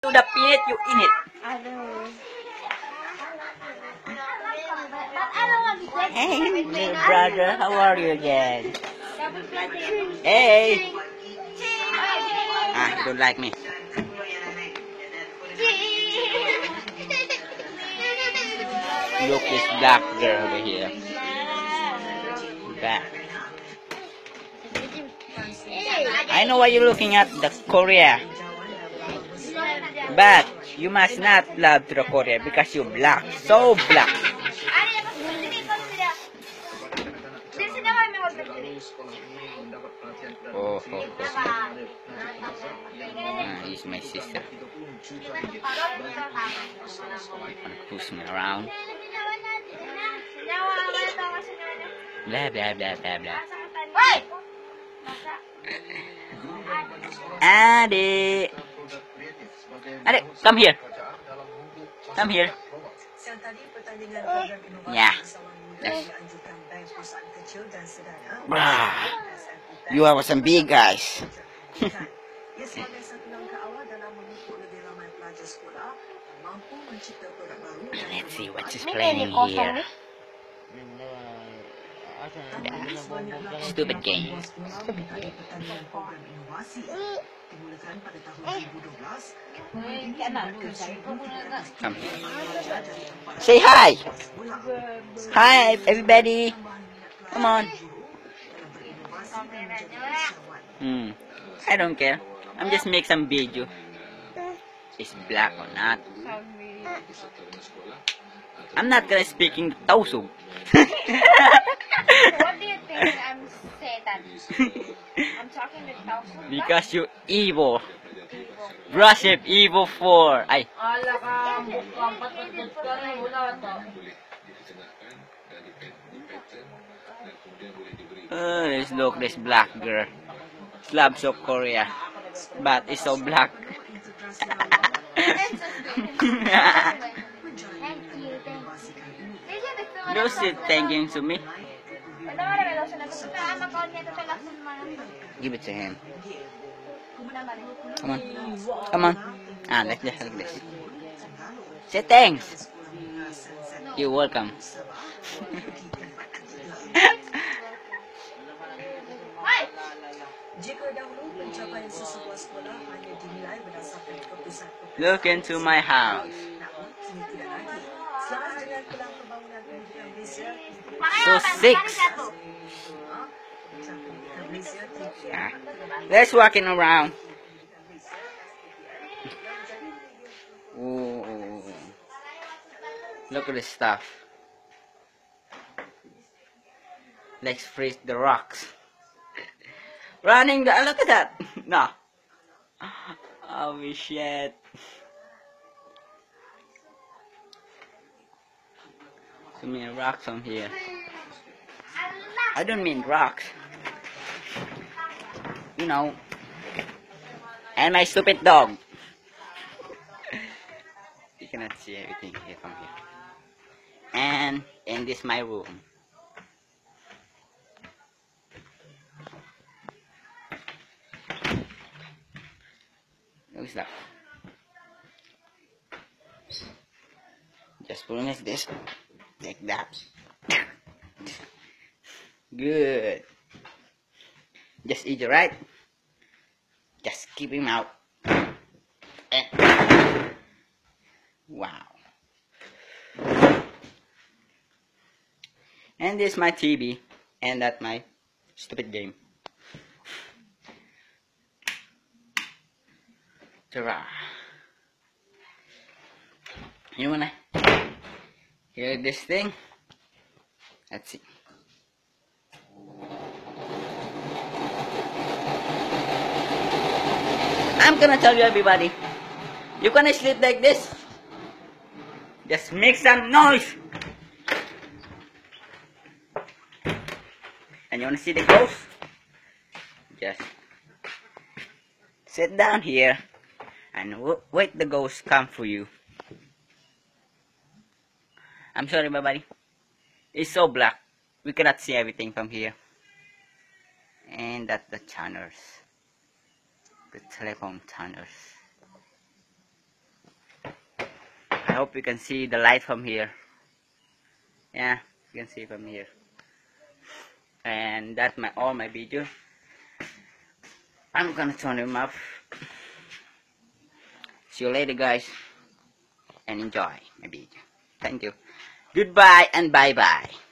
to the pit, you in it. I know. Hey, little brother, how are you again? Hey! Ah, you don't like me. Look, this black girl over here. Back. I know what you're looking at, the Korea. But you must not love to the Korea because you're black. So black. Oh, he's my sister. Push me around. Blah blah blah blah blah. Adi, Adi, come here. Come here. Yeah. Brah. You are some big guys. Let's see what she's planning here. Stupid game. Come here. Say hi. Hi, everybody. Come on. I don't care. I'm just make some video. It's black or not. I'm not gonna speak in Tausug. What do you think I'm Satan? I'm talking with Tausug. Because you evil. Braship evil 4. Ay. Let's look this black girl. Slabs of Korea. But it's so black. Lucy thanking to me. Give it to him. Come on. Come on. Ah, like this, like this. Say thanks. You're welcome. Look into my house. So 6. Yeah. Let's walking around. Ooh. Look at this stuff. Let's freeze the rocks. Running the look at that. No. Oh shit. So many rocks from here. I don't mean rocks. You know. And my stupid dog. You cannot see everything here from here. And in this my room. Look at that. Just put it like this. Like that. Good. Just eat it right. Just keep him out. Wow. And this is my TV. And that's my stupid game. Ta-ra. You wanna hear this thing? Let's see. I'm gonna tell you everybody, you're gonna sleep like this. Just make some noise. And you wanna see the ghost? Just sit down here and wait the ghost come for you. I'm sorry everybody. It's so black. We cannot see everything from here. And that's the channels. The telephone channels. hope you can see the light from here. Yeah, you can see from here. And that's all my video. I'm gonna turn them up. See you later, guys, and enjoy my video. Thank you. Goodbye and bye bye.